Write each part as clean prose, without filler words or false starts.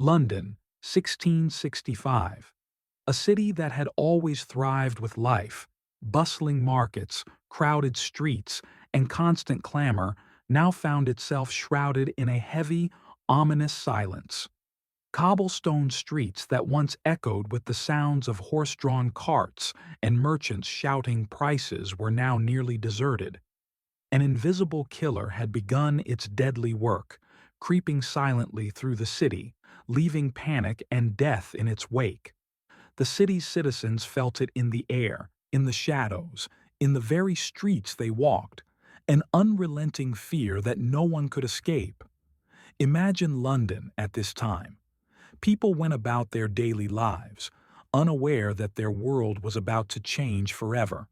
London, 1665. A city that had always thrived with life, bustling markets, crowded streets, and constant clamor, now found itself shrouded in a heavy, ominous silence. Cobblestone streets that once echoed with the sounds of horse-drawn carts and merchants shouting prices were now nearly deserted. An invisible killer had begun its deadly work, creeping silently through the city, leaving panic and death in its wake. The city's citizens felt it in the air, in the shadows, in the very streets they walked, an unrelenting fear that no one could escape. Imagine London at this time. People went about their daily lives, unaware that their world was about to change forever.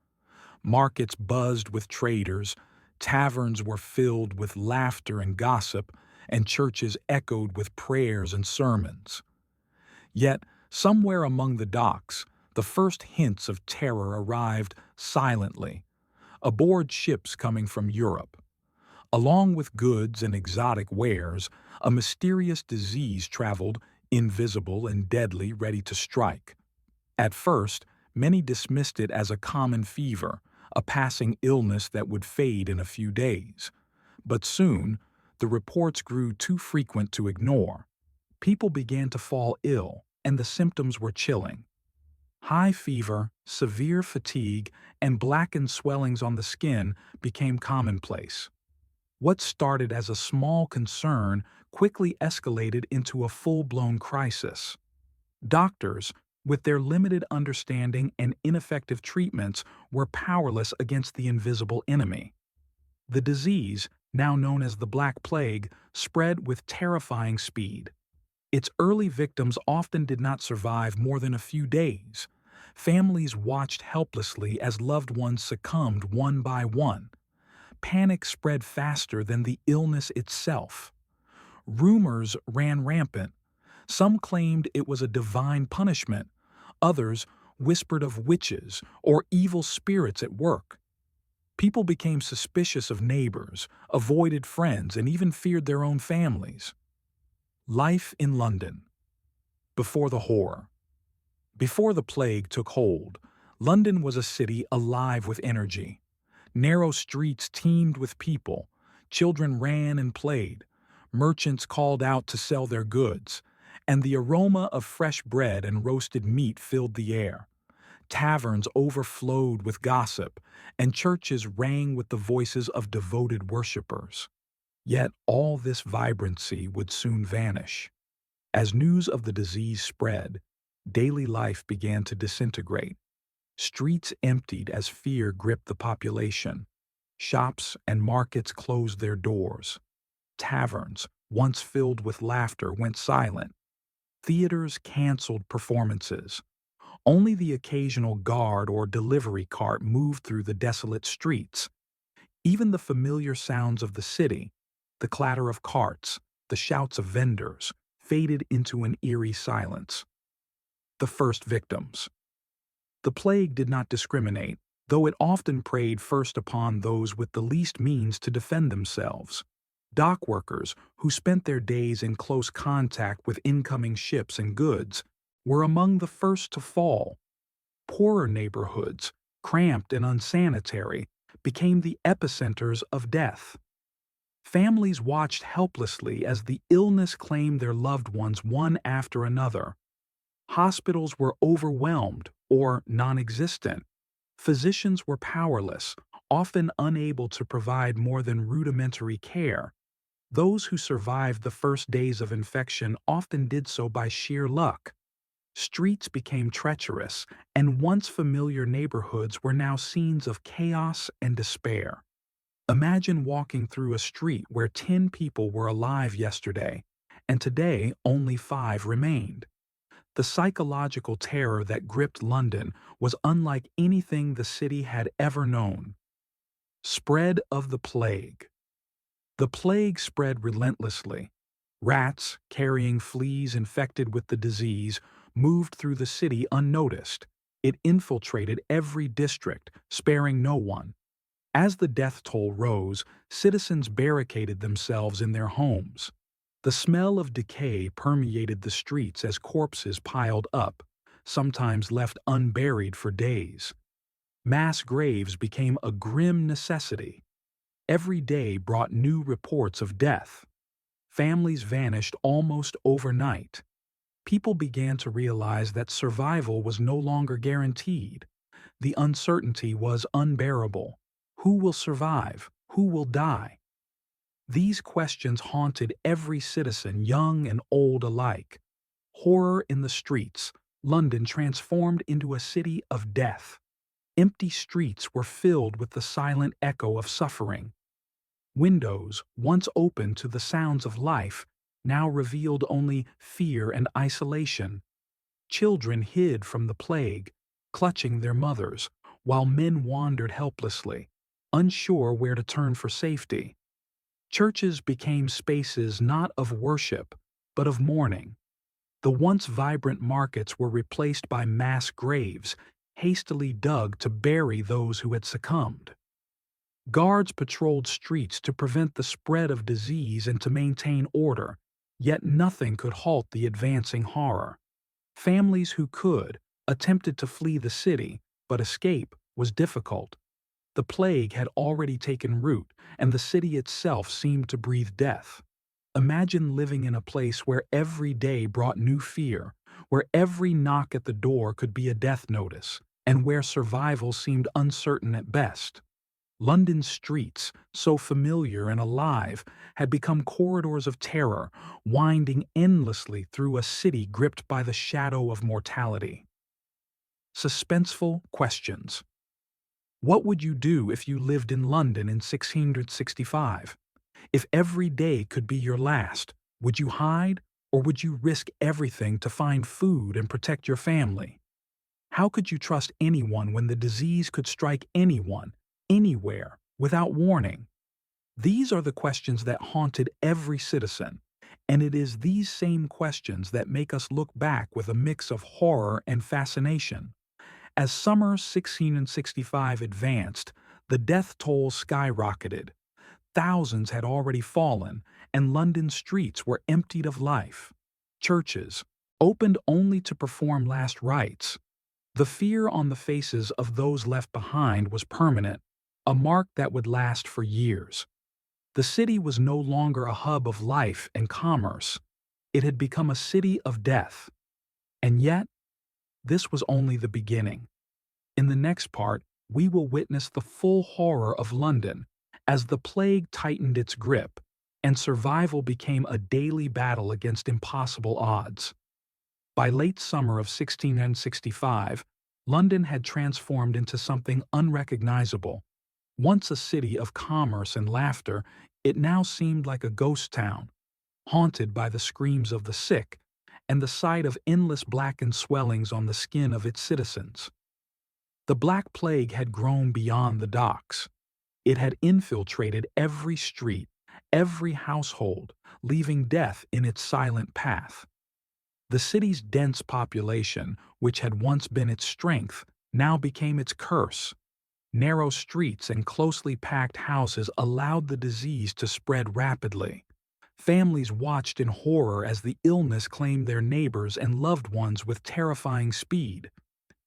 Markets buzzed with traders, taverns were filled with laughter and gossip, and churches echoed with prayers and sermons. Yet, somewhere among the docks, the first hints of terror arrived silently, aboard ships coming from Europe. Along with goods and exotic wares, a mysterious disease traveled, invisible and deadly, ready to strike. At first, many dismissed it as a common fever, a passing illness that would fade in a few days. But soon, the reports grew too frequent to ignore. People began to fall ill, and the symptoms were chilling. High fever, severe fatigue, and blackened swellings on the skin became commonplace. What started as a small concern quickly escalated into a full-blown crisis. Doctors, with their limited understanding and ineffective treatments, were powerless against the invisible enemy. The disease, now known as the Black Plague, spread with terrifying speed. Its early victims often did not survive more than a few days. Families watched helplessly as loved ones succumbed one by one. Panic spread faster than the illness itself. Rumors ran rampant. Some claimed it was a divine punishment. Others whispered of witches or evil spirits at work. People became suspicious of neighbors, avoided friends, and even feared their own families. Life in London. Before the horror. Before the plague took hold, London was a city alive with energy. Narrow streets teemed with people. Children ran and played. Merchants called out to sell their goods, and the aroma of fresh bread and roasted meat filled the air. Taverns overflowed with gossip, and churches rang with the voices of devoted worshippers. Yet all this vibrancy would soon vanish. As news of the disease spread, daily life began to disintegrate. Streets emptied as fear gripped the population. Shops and markets closed their doors. Taverns, once filled with laughter, went silent. Theaters canceled performances. Only the occasional guard or delivery cart moved through the desolate streets. Even the familiar sounds of the city, the clatter of carts, the shouts of vendors, faded into an eerie silence. The first victims. The plague did not discriminate, though it often preyed first upon those with the least means to defend themselves. Dock workers, who spent their days in close contact with incoming ships and goods, were among the first to fall. Poorer neighborhoods, cramped and unsanitary, became the epicenters of death. Families watched helplessly as the illness claimed their loved ones one after another. Hospitals were overwhelmed or non-existent. Physicians were powerless, often unable to provide more than rudimentary care. Those who survived the first days of infection often did so by sheer luck. Streets became treacherous, and once familiar neighborhoods were now scenes of chaos and despair. Imagine walking through a street where 10 people were alive yesterday, and today only 5 remained. The psychological terror that gripped London was unlike anything the city had ever known. Spread of the plague. The plague spread relentlessly. Rats, carrying fleas infected with the disease, moved through the city unnoticed. It infiltrated every district, sparing no one. As the death toll rose, citizens barricaded themselves in their homes. The smell of decay permeated the streets as corpses piled up, sometimes left unburied for days. Mass graves became a grim necessity. Every day brought new reports of death. Families vanished almost overnight. People began to realize that survival was no longer guaranteed. The uncertainty was unbearable. Who will survive? Who will die? These questions haunted every citizen, young and old alike. Horror in the streets, London transformed into a city of death. Empty streets were filled with the silent echo of suffering. Windows, once open to the sounds of life, now revealed only fear and isolation. Children hid from the plague, clutching their mothers, while men wandered helplessly, unsure where to turn for safety. Churches became spaces not of worship, but of mourning. The once vibrant markets were replaced by mass graves, hastily dug to bury those who had succumbed. Guards patrolled streets to prevent the spread of disease and to maintain order, yet nothing could halt the advancing horror. Families who could attempted to flee the city, but escape was difficult. The plague had already taken root, and the city itself seemed to breathe death. Imagine living in a place where every day brought new fear, where every knock at the door could be a death notice, and where survival seemed uncertain at best. London's streets, so familiar and alive, had become corridors of terror, winding endlessly through a city gripped by the shadow of mortality. Suspenseful questions. What would you do if you lived in London in 1665? If every day could be your last, would you hide, or would you risk everything to find food and protect your family? How could you trust anyone when the disease could strike anyone, anywhere, without warning? These are the questions that haunted every citizen, and it is these same questions that make us look back with a mix of horror and fascination. As summer 1665 advanced, the death toll skyrocketed. Thousands had already fallen, and London's streets were emptied of life. Churches, opened only to perform last rites. The fear on the faces of those left behind was permanent, a mark that would last for years. The city was no longer a hub of life and commerce. It had become a city of death. And yet, this was only the beginning. In the next part, we will witness the full horror of London as the plague tightened its grip and survival became a daily battle against impossible odds. By late summer of 1665, London had transformed into something unrecognizable. Once a city of commerce and laughter, it now seemed like a ghost town, haunted by the screams of the sick and the sight of endless blackened swellings on the skin of its citizens. The Black Plague had grown beyond the docks. It had infiltrated every street, every household, leaving death in its silent path. The city's dense population, which had once been its strength, now became its curse. Narrow streets and closely packed houses allowed the disease to spread rapidly. Families watched in horror as the illness claimed their neighbors and loved ones with terrifying speed.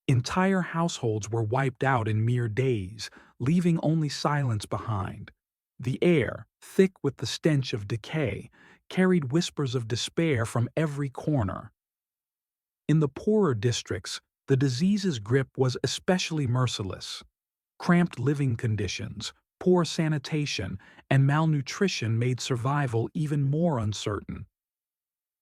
Entire households were wiped out in mere days, leaving only silence behind. The air, thick with the stench of decay, carried whispers of despair from every corner. In the poorer districts, the disease's grip was especially merciless. Cramped living conditions, poor sanitation, and malnutrition made survival even more uncertain.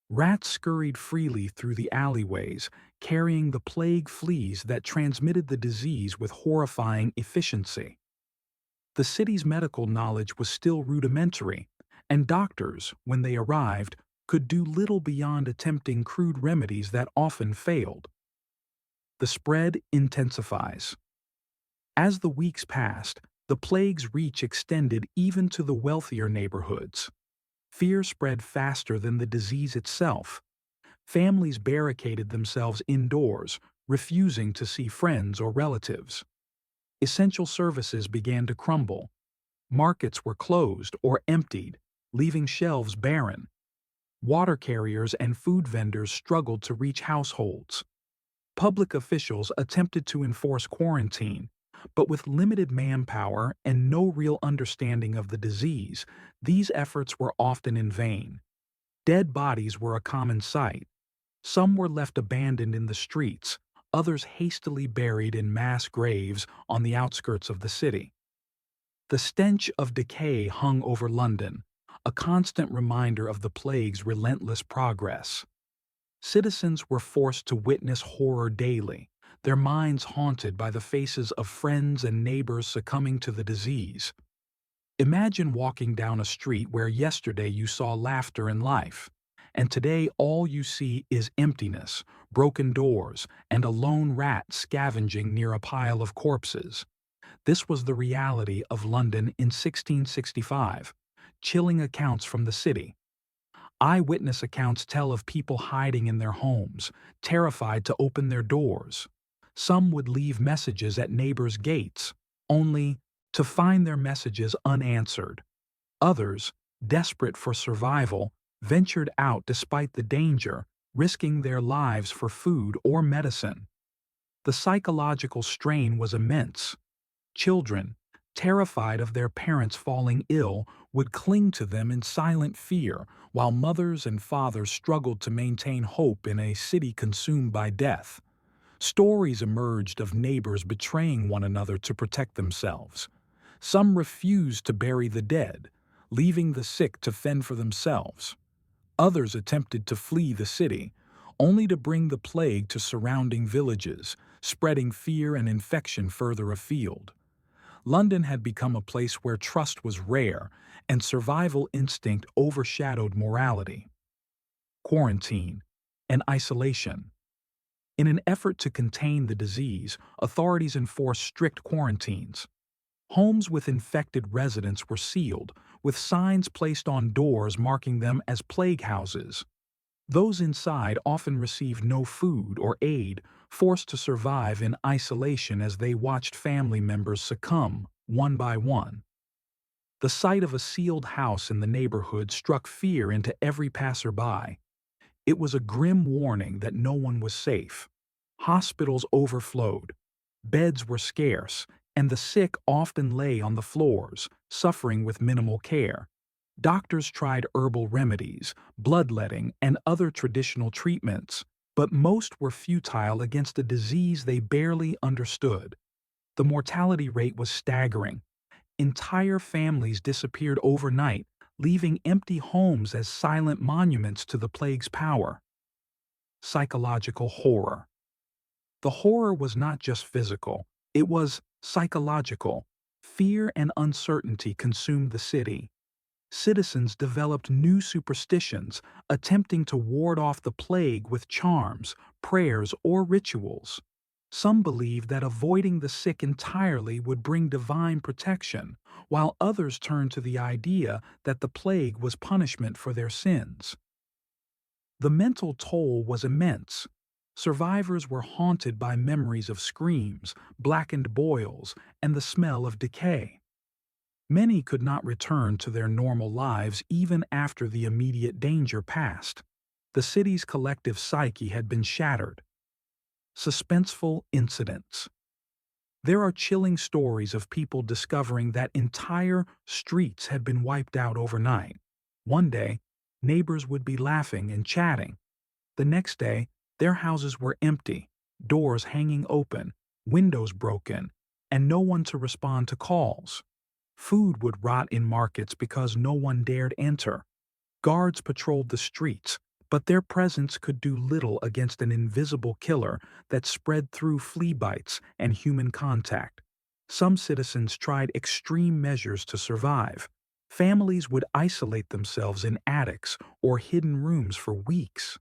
Rats scurried freely through the alleyways, carrying the plague fleas that transmitted the disease with horrifying efficiency. The city's medical knowledge was still rudimentary, and doctors, when they arrived, could do little beyond attempting crude remedies that often failed. The spread intensifies. As the weeks passed, the plague's reach extended even to the wealthier neighborhoods. Fear spread faster than the disease itself. Families barricaded themselves indoors, refusing to see friends or relatives. Essential services began to crumble. Markets were closed or emptied, leaving shelves barren. Water carriers and food vendors struggled to reach households. Public officials attempted to enforce quarantine, but with limited manpower and no real understanding of the disease, these efforts were often in vain. Dead bodies were a common sight. Some were left abandoned in the streets, others hastily buried in mass graves on the outskirts of the city. The stench of decay hung over London, a constant reminder of the plague's relentless progress. Citizens were forced to witness horror daily, their minds haunted by the faces of friends and neighbors succumbing to the disease. Imagine walking down a street where yesterday you saw laughter and life, and today all you see is emptiness, broken doors, and a lone rat scavenging near a pile of corpses. This was the reality of London in 1665. Chilling accounts from the city. Eyewitness accounts tell of people hiding in their homes, terrified to open their doors. Some would leave messages at neighbors' gates, only to find their messages unanswered. Others, desperate for survival, ventured out despite the danger, risking their lives for food or medicine. The psychological strain was immense. Children, terrified of their parents falling ill, would cling to them in silent fear, while mothers and fathers struggled to maintain hope in a city consumed by death. Stories emerged of neighbors betraying one another to protect themselves. Some refused to bury the dead, leaving the sick to fend for themselves. Others attempted to flee the city, only to bring the plague to surrounding villages, spreading fear and infection further afield. London had become a place where trust was rare and survival instinct overshadowed morality. Quarantine and isolation. In an effort to contain the disease, authorities enforced strict quarantines. Homes with infected residents were sealed, with signs placed on doors marking them as plague houses. Those inside often received no food or aid, forced to survive in isolation as they watched family members succumb, one by one. The sight of a sealed house in the neighborhood struck fear into every passerby. It was a grim warning that no one was safe. Hospitals overflowed. Beds were scarce, and the sick often lay on the floors, suffering with minimal care. Doctors tried herbal remedies, bloodletting, and other traditional treatments, but most were futile against a disease they barely understood. The mortality rate was staggering. Entire families disappeared overnight, leaving empty homes as silent monuments to the plague's power. Psychological horror. The horror was not just physical, it was psychological. Fear and uncertainty consumed the city. Citizens developed new superstitions, attempting to ward off the plague with charms, prayers, or rituals. Some believed that avoiding the sick entirely would bring divine protection, while others turned to the idea that the plague was punishment for their sins. The mental toll was immense. Survivors were haunted by memories of screams, blackened boils, and the smell of decay. Many could not return to their normal lives even after the immediate danger passed. The city's collective psyche had been shattered. Suspenseful incidents. There are chilling stories of people discovering that entire streets had been wiped out overnight. One day, neighbors would be laughing and chatting. The next day, their houses were empty, doors hanging open, windows broken, and no one to respond to calls. Food would rot in markets because no one dared enter. Guards patrolled the streets, but their presence could do little against an invisible killer that spread through flea bites and human contact. Some citizens tried extreme measures to survive. Families would isolate themselves in attics or hidden rooms for weeks.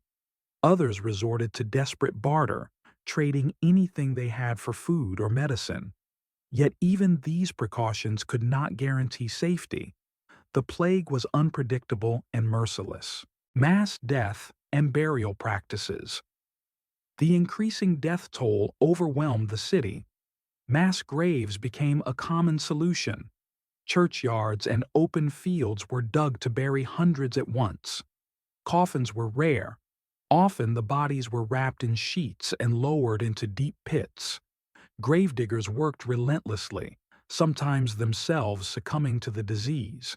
Others resorted to desperate barter, trading anything they had for food or medicine. Yet even these precautions could not guarantee safety. The plague was unpredictable and merciless. Mass death and burial practices. The increasing death toll overwhelmed the city. Mass graves became a common solution. Churchyards and open fields were dug to bury hundreds at once. Coffins were rare. Often the bodies were wrapped in sheets and lowered into deep pits. Gravediggers worked relentlessly, sometimes themselves succumbing to the disease.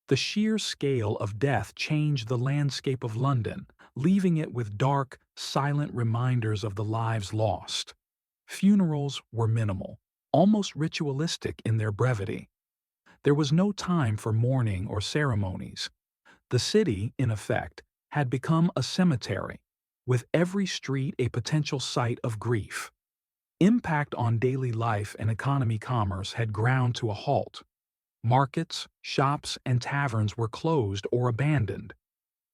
The sheer scale of death changed the landscape of London, leaving it with dark, silent reminders of the lives lost. Funerals were minimal, almost ritualistic in their brevity. There was no time for mourning or ceremonies. The city, in effect, had become a cemetery, with every street a potential site of grief. Impact on daily life and economy commerce had ground to a halt. Markets, shops, and taverns were closed or abandoned.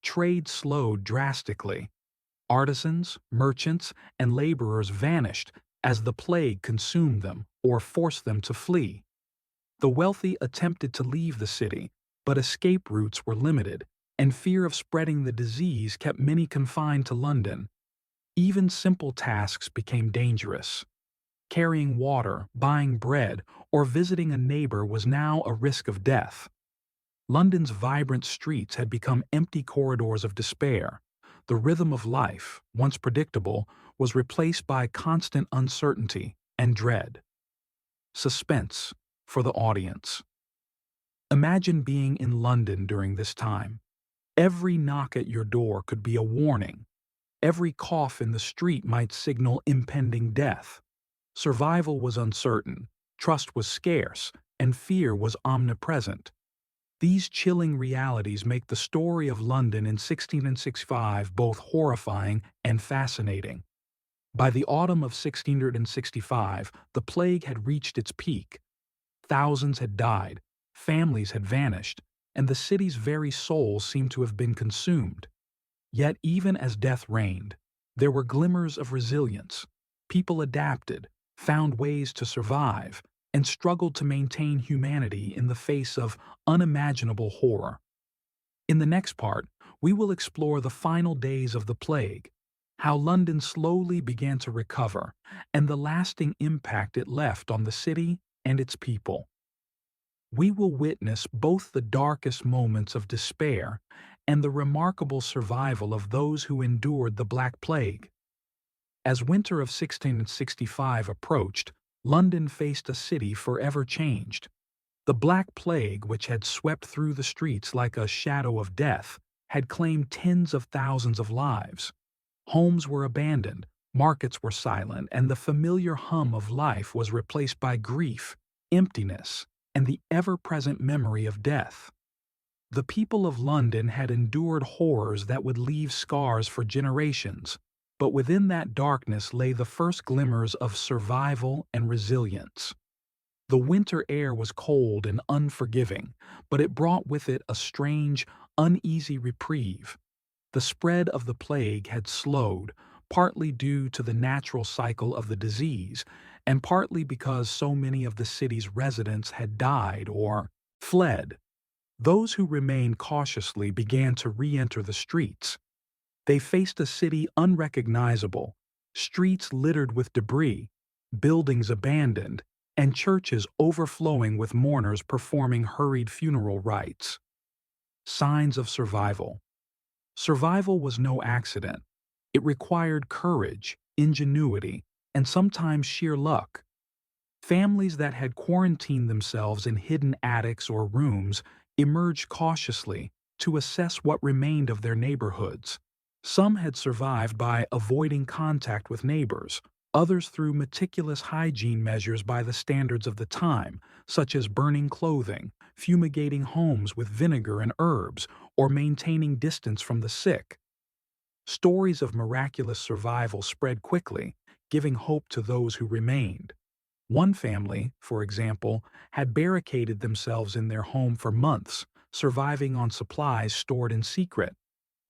Trade slowed drastically. Artisans, merchants, and laborers vanished as the plague consumed them or forced them to flee. The wealthy attempted to leave the city, but escape routes were limited, and fear of spreading the disease kept many confined to London. Even simple tasks became dangerous. Carrying water, buying bread, or visiting a neighbor was now a risk of death. London's vibrant streets had become empty corridors of despair. The rhythm of life, once predictable, was replaced by constant uncertainty and dread. Suspense for the audience. Imagine being in London during this time. Every knock at your door could be a warning. Every cough in the street might signal impending death. Survival was uncertain, trust was scarce, and fear was omnipresent. These chilling realities make the story of London in 1665 both horrifying and fascinating. By the autumn of 1665, the plague had reached its peak. Thousands had died, families had vanished, and the city's very soul seemed to have been consumed. Yet even as death reigned, there were glimmers of resilience. People adapted, found ways to survive, and struggled to maintain humanity in the face of unimaginable horror. In the next part, we will explore the final days of the plague, how London slowly began to recover, and the lasting impact it left on the city and its people. We will witness both the darkest moments of despair and the remarkable survival of those who endured the Black Plague. As winter of 1665 approached, London faced a city forever changed. The Black Plague, which had swept through the streets like a shadow of death, had claimed tens of thousands of lives. Homes were abandoned, markets were silent, and the familiar hum of life was replaced by grief, emptiness, and the ever-present memory of death. The people of London had endured horrors that would leave scars for generations, but within that darkness lay the first glimmers of survival and resilience. The winter air was cold and unforgiving, but it brought with it a strange, uneasy reprieve. The spread of the plague had slowed, partly due to the natural cycle of the disease, and partly because so many of the city's residents had died or fled. Those who remained cautiously began to re-enter the streets. They faced a city unrecognizable, streets littered with debris, buildings abandoned, and churches overflowing with mourners performing hurried funeral rites. Signs of survival. Survival was no accident. It required courage, ingenuity, and sometimes sheer luck. Families that had quarantined themselves in hidden attics or rooms emerged cautiously to assess what remained of their neighborhoods. Some had survived by avoiding contact with neighbors, others through meticulous hygiene measures by the standards of the time, such as burning clothing, fumigating homes with vinegar and herbs, or maintaining distance from the sick. Stories of miraculous survival spread quickly, giving hope to those who remained. One family, for example, had barricaded themselves in their home for months, surviving on supplies stored in secret.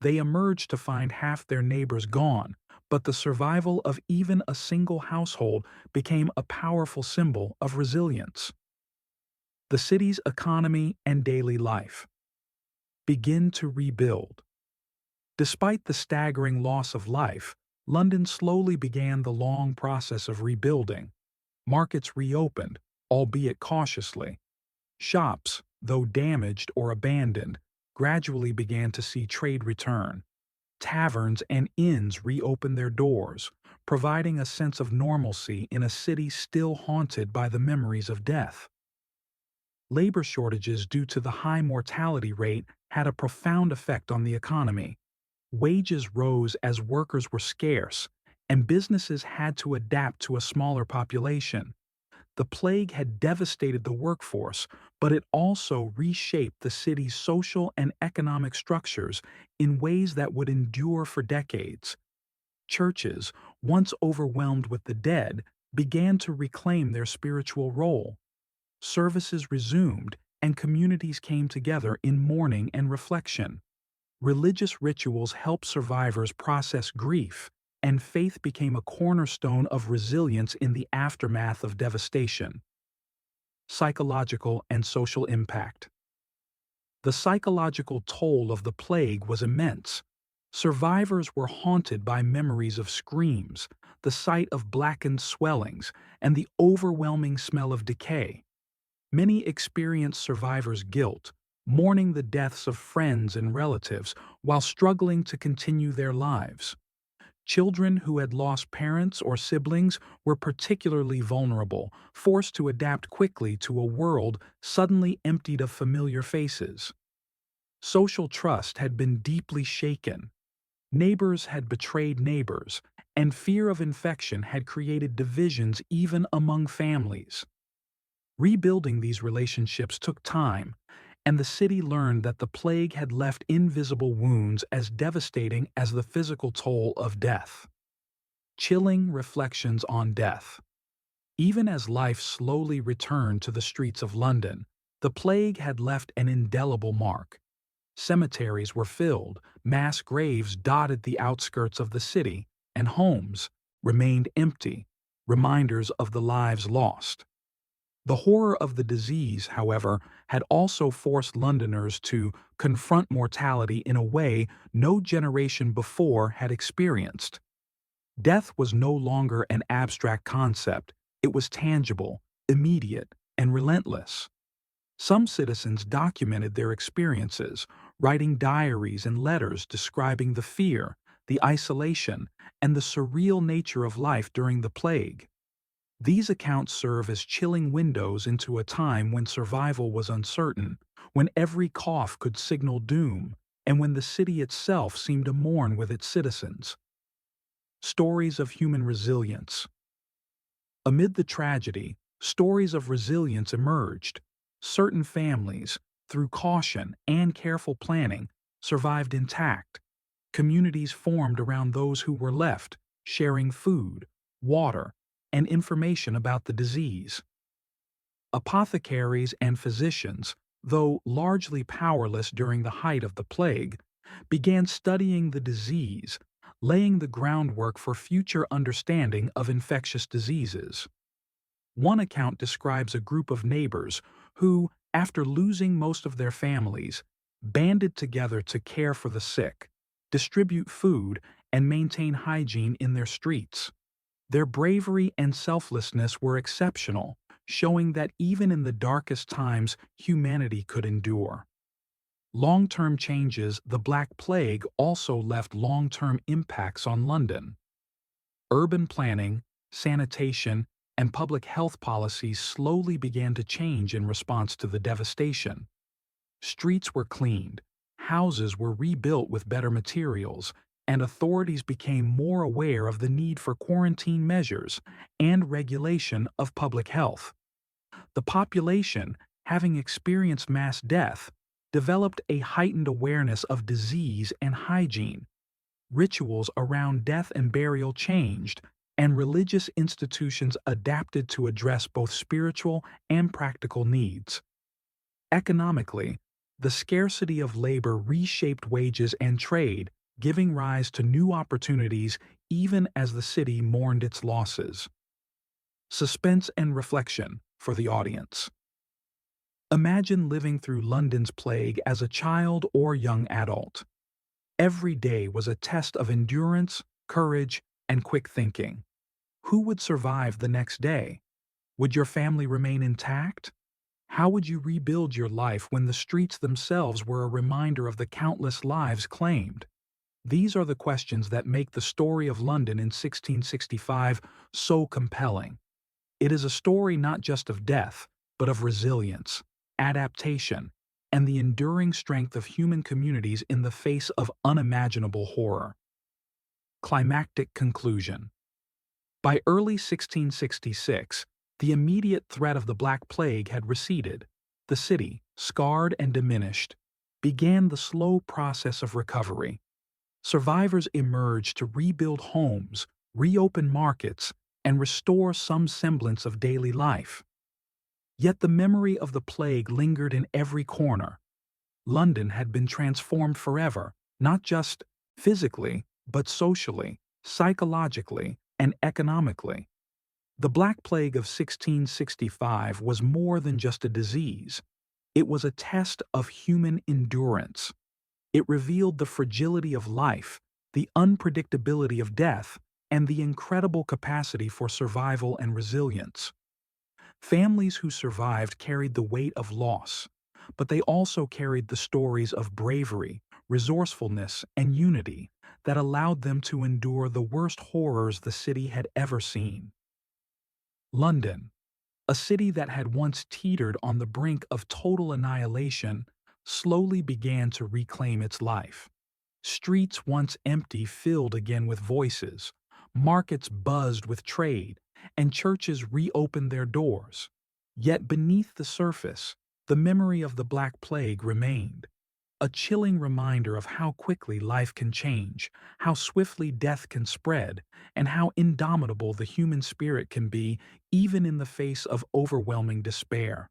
They emerged to find half their neighbors gone, but the survival of even a single household became a powerful symbol of resilience. The city's economy and daily life begin to rebuild. Despite the staggering loss of life, London slowly began the long process of rebuilding. Markets reopened, albeit cautiously. Shops, though damaged or abandoned, gradually began to see trade return. Taverns and inns reopened their doors, providing a sense of normalcy in a city still haunted by the memories of death. Labor shortages due to the high mortality rate had a profound effect on the economy. Wages rose as workers were scarce, and businesses had to adapt to a smaller population. The plague had devastated the workforce, but it also reshaped the city's social and economic structures in ways that would endure for decades. Churches, once overwhelmed with the dead, began to reclaim their spiritual role. Services resumed, and communities came together in mourning and reflection. Religious rituals helped survivors process grief, and faith became a cornerstone of resilience in the aftermath of devastation. Psychological and social impact. The psychological toll of the plague was immense. Survivors were haunted by memories of screams, the sight of blackened swellings, and the overwhelming smell of decay. Many experienced survivors' guilt, mourning the deaths of friends and relatives while struggling to continue their lives. Children who had lost parents or siblings were particularly vulnerable, forced to adapt quickly to a world suddenly emptied of familiar faces. Social trust had been deeply shaken. Neighbors had betrayed neighbors, and fear of infection had created divisions even among families. Rebuilding these relationships took time, and the city learned that the plague had left invisible wounds as devastating as the physical toll of death. Chilling reflections on death. Even as life slowly returned to the streets of London, the plague had left an indelible mark. Cemeteries were filled, mass graves dotted the outskirts of the city, and homes remained empty, reminders of the lives lost. The horror of the disease, however, had also forced Londoners to confront mortality in a way no generation before had experienced. Death was no longer an abstract concept, it was tangible, immediate, and relentless. Some citizens documented their experiences, writing diaries and letters describing the fear, the isolation, and the surreal nature of life during the plague. These accounts serve as chilling windows into a time when survival was uncertain, when every cough could signal doom, and when the city itself seemed to mourn with its citizens. Stories of human resilience. Amid the tragedy, stories of resilience emerged. Certain families, through caution and careful planning, survived intact. Communities formed around those who were left, sharing food, water, and information about the disease. Apothecaries and physicians, though largely powerless during the height of the plague, began studying the disease, laying the groundwork for future understanding of infectious diseases. One account describes a group of neighbors who, after losing most of their families, banded together to care for the sick, distribute food, and maintain hygiene in their streets. Their bravery and selflessness were exceptional, showing that even in the darkest times, humanity could endure. Long-term changes. The Black Plague also left long-term impacts on London. Urban planning, sanitation, and public health policies slowly began to change in response to the devastation. Streets were cleaned, houses were rebuilt with better materials, and authorities became more aware of the need for quarantine measures and regulation of public health. The population, having experienced mass death, developed a heightened awareness of disease and hygiene. Rituals around death and burial changed, and religious institutions adapted to address both spiritual and practical needs. Economically, the scarcity of labor reshaped wages and trade, giving rise to new opportunities even as the city mourned its losses. Suspense and reflection for the audience. Imagine living through London's plague as a child or young adult. Every day was a test of endurance, courage, and quick thinking. Who would survive the next day? Would your family remain intact? How would you rebuild your life when the streets themselves were a reminder of the countless lives claimed? These are the questions that make the story of London in 1665 so compelling. It is a story not just of death, but of resilience, adaptation, and the enduring strength of human communities in the face of unimaginable horror. Climactic conclusion. By early 1666, the immediate threat of the Black Plague had receded. The city, scarred and diminished, began the slow process of recovery. Survivors emerged to rebuild homes, reopen markets, and restore some semblance of daily life. Yet the memory of the plague lingered in every corner. London had been transformed forever, not just physically, but socially, psychologically, and economically. The Black Plague of 1665 was more than just a disease. It was a test of human endurance. It revealed the fragility of life, the unpredictability of death, and the incredible capacity for survival and resilience. Families who survived carried the weight of loss, but they also carried the stories of bravery, resourcefulness, and unity that allowed them to endure the worst horrors the city had ever seen. London, a city that had once teetered on the brink of total annihilation, slowly began to reclaim its life. Streets once empty filled again with voices, markets buzzed with trade, and churches reopened their doors. Yet beneath the surface, the memory of the Black Plague remained, a chilling reminder of how quickly life can change, how swiftly death can spread, and how indomitable the human spirit can be even in the face of overwhelming despair.